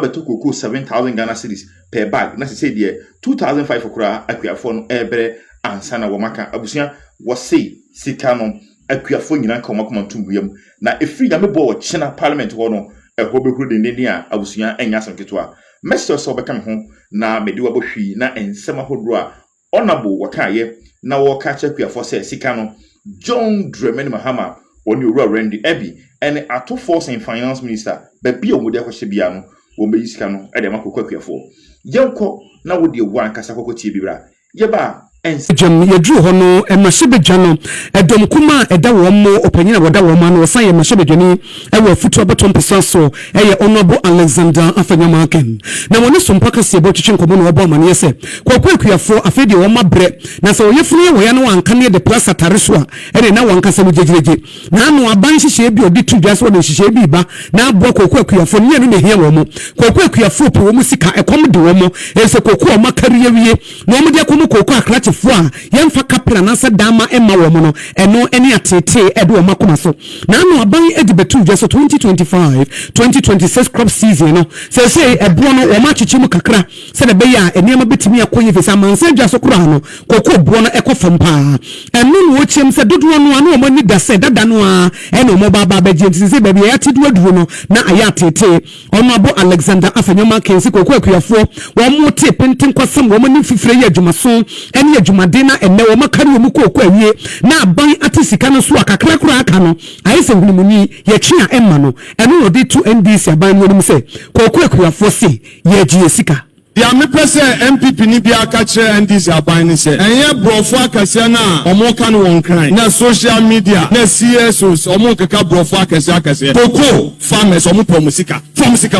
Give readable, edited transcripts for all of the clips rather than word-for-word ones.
beto koko 7,000 Ghana cedis per bag. Na say there 2,500 okura akuafo no ebere ansa na wo maka abusua wo say sika no akuafo nyina ka omakoma tumbuam na efiri ya mebo wo china parliament ho no eho behuru de a abusua enya asonketo Mr. so beka me ho na mede wo bohwi na ensema hodro a onabo wakaye na wo ka cha akuafo say sika no John Dramani Mahama oni owura Randy Ebi ene ato force and finance minister babi omode akwhye bia no wo be yisika no e de makokwa akuafo yenko na wo de wo ankasa kokotie bibra yeba Jam yedru hono emashebejano edom kuma eda wo mo opanyina woda wo ma no san ye mashebejani e wo futu abatom pesa so eye honorable Alexander Afenyo Markin na woni so mpaka se bo twetwe nkomo no obo ma ne yese kwakwa akuafo afedi wo ma bre na so yefunu wo ya no anka ne de plus atare so a ene na wankasa mu jejeje na anu aban hihye bi odi tudwa so no hihye bi ba na abo kwakwa akuafo ne ne hia wo mo kwakwa akuafo po wo mu sika ekom de wo mo ese kwakwa o makariye wie na wo de akomo kwakwa akrache fua yemfa kapra na sa dama emma wo mo no eno ene atete edo wo makoma so na anu aban edibetu just 2025-2026 crop season no say ebo no wo machichi mu kakra se de be ya enema betimi akoye fesa manse dwa so kura no kokko bo no ekofam pa eno no ochem se dodo no anu wo mani da se dada no a eno mo baba ba jenti se be ya tidu aduro no na aya atete ono abo Alexander Afenyo Markin se kokko akuafo wo mo te penten kwasam wo mani fifire ya adwumaso ene adwumadena enne wo makari wo mu kokko awie na aban atisika no so akakra kura aka no ayese hunimuni ye twia emma no eno no de to NDC aban no nim se kokko akuafo se ye gie sika ya me pese MPP ni bia ka kire NDC aban ni se enye brofo akase na omo ka no won kran na social media na CSOs omo keka brofo akase koko farmers omo promusika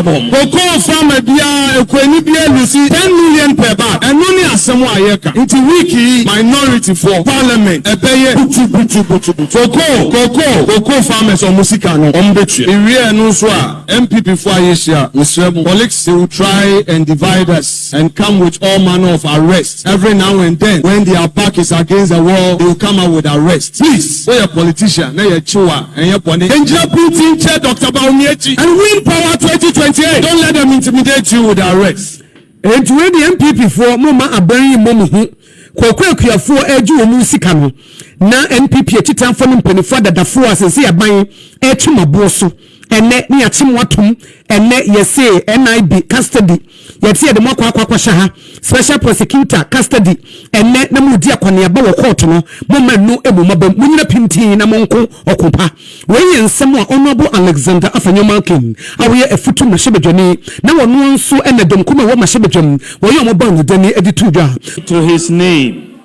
bom koko farmer bia ekwani bia lusi 10 million per bag eno ni asemo ayeka nti wiki minority for parliament ebeye butu koko farmers omo sika no ombetwe ewie no so a MPP for ayeshia usremu politics they will try and divide us and come with all manner of arrests. Every now and then, when their back is against the wall, they will come out with arrests. Please, we're a politician, now you're chua, and you're pony. And you're putting chair Dr. Baumiechi and win power 2028. Don't let them intimidate you with arrests. And to the MPP for Mama Abari Momu, Kwakwa for Eju Musikano, na MPP a titan for Penifada da Fuas and see a buying Echuma Boso. Ene ni atim watum ene yese NIB custody yete de mokwa kwasha special prosecutor custody ene na mudi akwane aba wo court no momanu emumaba munyina pinti na monko okopa we nsem a honorable Alexander Afenyo Markin awoye efutu mashebedwani na wono nso ene dom kuma wo mashebedwam wo ye omoban dani editudwa. To his name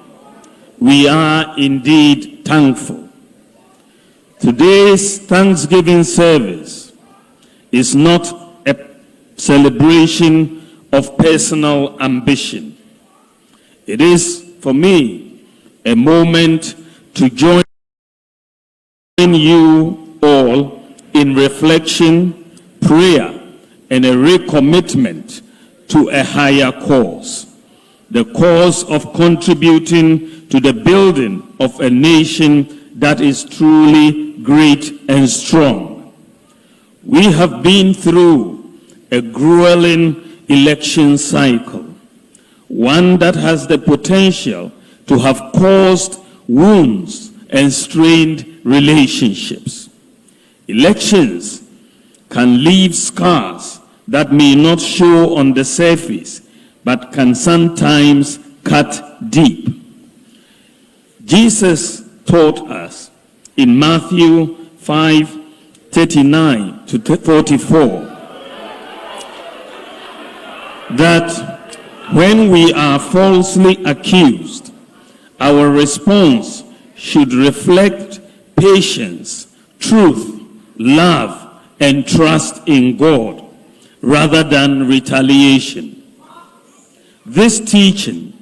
we are indeed thankful. Today's Thanksgiving service is not a celebration of personal ambition. It is, for me, a moment to join you all in reflection, prayer, and a recommitment to a higher cause, the cause of contributing to the building of a nation that is truly great and strong. We have been through a grueling election cycle, one that has the potential to have caused wounds and strained relationships. Elections can leave scars that may not show on the surface, but can sometimes cut deep. Jesus taught us in Matthew 5:39 to 44 that when we are falsely accused, our response should reflect patience, truth, love, and trust in God rather than retaliation. This teaching,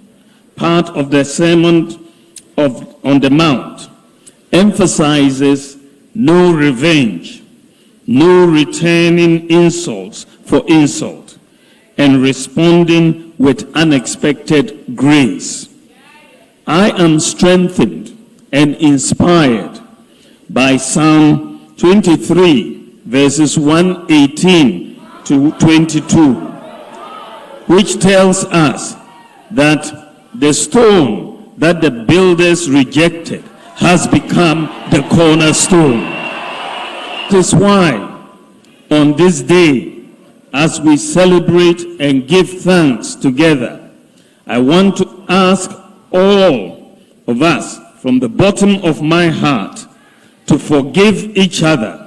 part of the Sermon on the Mount, emphasizes no revenge, no returning insults for insult, and responding with unexpected grace. I am strengthened and inspired by Psalm 23, verses 118 to to 22, which tells us that the stone that the builders rejected has become the cornerstone. That is why on this day, as we celebrate and give thanks together, I want to ask all of us from the bottom of my heart to forgive each other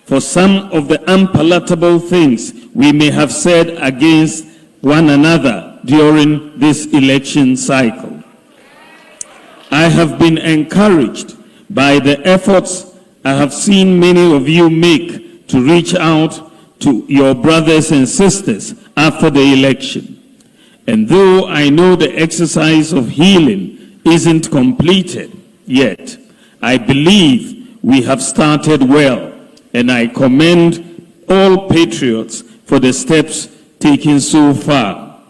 for some of the unpalatable things we may have said against one another during this election cycle. I have been encouraged by the efforts I have seen many of you make to reach out to your brothers and sisters after the election. And though I know the exercise of healing isn't completed yet, I believe we have started well, and I commend all patriots for the steps taken so far.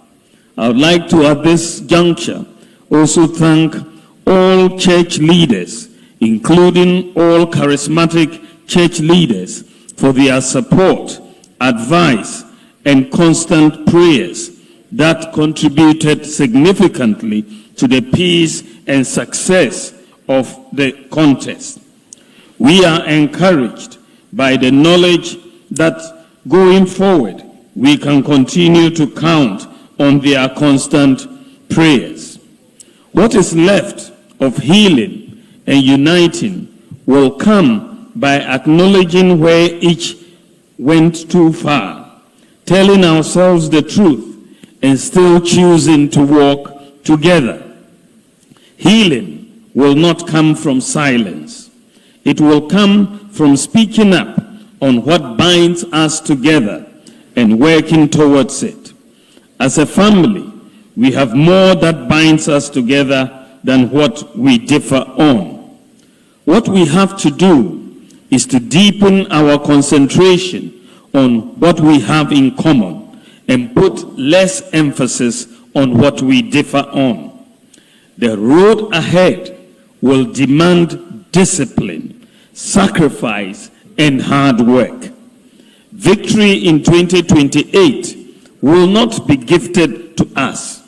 I would like to, at this juncture, also thank all church leaders, including all charismatic church leaders, for their support, advice, and constant prayers that contributed significantly to the peace and success of the contest. We are encouraged by the knowledge that going forward, we can continue to count on their constant prayers. What is left of healing and uniting will come by acknowledging where each went too far, telling ourselves the truth, and still choosing to walk together. Healing will not come from silence. It will come from speaking up on what binds us together and working towards it. As a family, we have more that binds us together than what we differ on. What we have to do is to deepen our concentration on what we have in common and put less emphasis on what we differ on. The road ahead will demand discipline, sacrifice, and hard work. Victory in 2028 will not be gifted to us.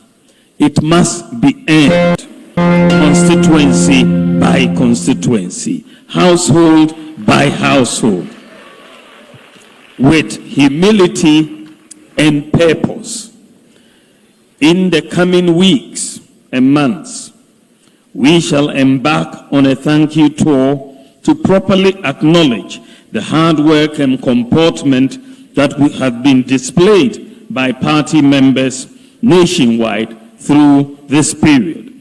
It must be earned, constituency by constituency, household by household, with humility and purpose. In the coming weeks and months, we shall embark on a thank you tour to properly acknowledge the hard work and comportment that we have been displayed by party members nationwide through this period.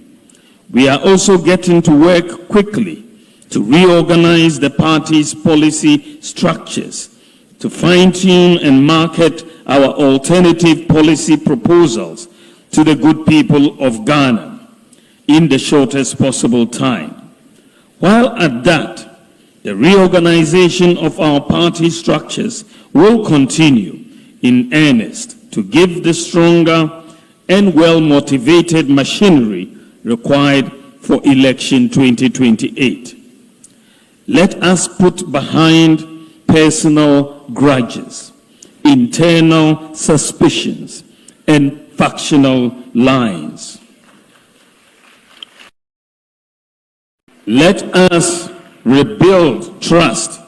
We are also getting to work quickly to reorganize the party's policy structures, to fine-tune and market our alternative policy proposals to the good people of Ghana in the shortest possible time. While at that, the reorganization of our party structures will continue in earnest to give the stronger and well-motivated machinery required for election 2028. Let us put behind personal grudges, internal suspicions, and factional lines. Let us rebuild trust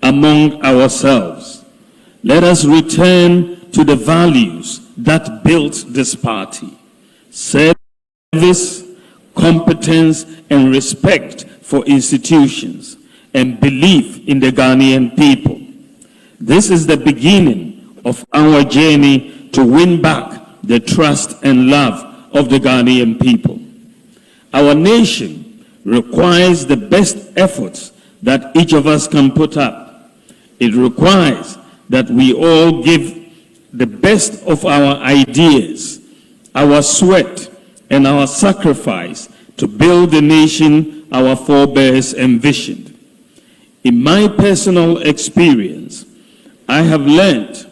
among ourselves. Let us return to the values that built this party: service, competence, and respect for institutions, and belief in the Ghanaian people. This is the beginning of our journey to win back the trust and love of the Ghanaian people. Our nation requires the best efforts that each of us can put up. It requires that we all give the best of our ideas, our sweat, and our sacrifice to build the nation our forebears envisioned. In my personal experience, I have learned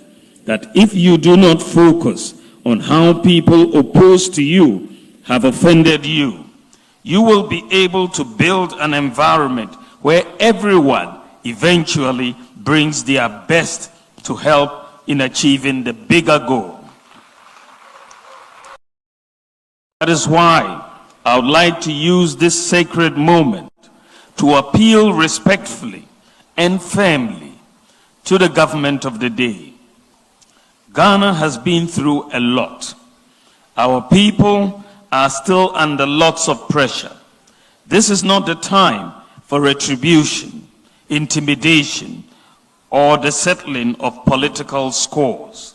that if you do not focus on how people opposed to you have offended you, you will be able to build an environment where everyone eventually brings their best to help in achieving the bigger goal. That is why I would like to use this sacred moment to appeal respectfully and firmly to the government of the day. Ghana has been through a lot. Our people are still under lots of pressure. This is not the time for retribution, intimidation, or the settling of political scores.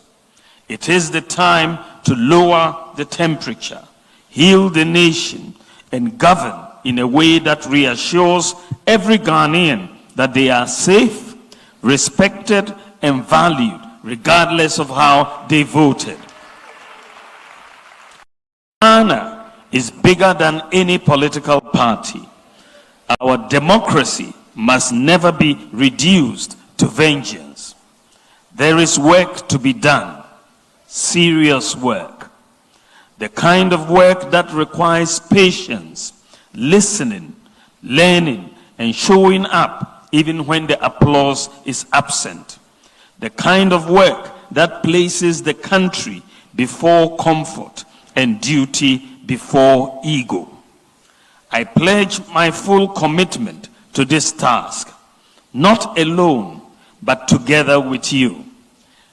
It is the time to lower the temperature, heal the nation, and govern in a way that reassures every Ghanaian that they are safe, respected, and valued, regardless of how they voted. Ghana is bigger than any political party. Our democracy must never be reduced to vengeance. There is work to be done, serious work. The kind of work that requires patience, listening, learning, and showing up even when the applause is absent. The kind of work that places the country before comfort and duty before ego. I pledge my full commitment to this task, not alone, but together with you,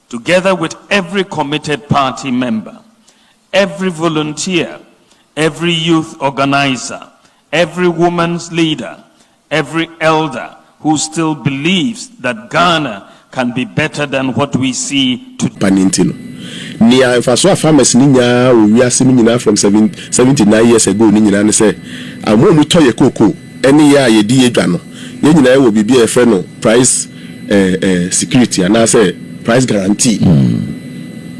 together with every committed party member, every volunteer, every youth organizer, every woman's leader, every elder who still believes that Ghana can be better than what we see today. Nia faso farmers ninya we are seeing from 79 years ago ninya ne say amonu toye koko eni ya ye di edwa no ye nyina wo bibia e fe no price security and I say price guarantee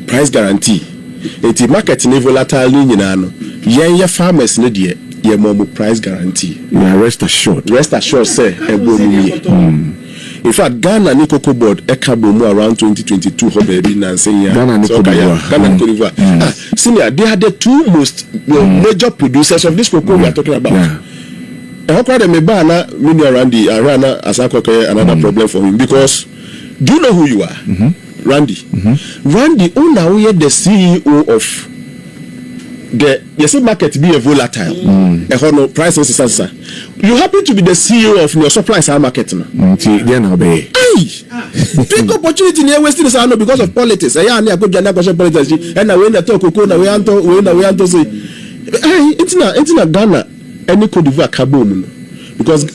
enti market ne volatile nyina no ye farmers ne de ye mo price guarantee na rest assured say e go ni. In fact, Ghana ni Cocoa Board ekabomu around 2022 ho baby na nsenya Ghana ni Cocoa Board. Senior, they are the two most major producers of this cocoa we are talking about. And how come me ba na mini Randy Arana asakoko another problem for him because do you know who you are? Randy. Randy now we the CEO of the market be a volatile. Prices is you happen to be the CEO of your supply side market now. Take opportunity near wasting this no because of politics. I go politics and when the talk cocoa we anto say it's not Ghana any Cote d'Ivoire kabom because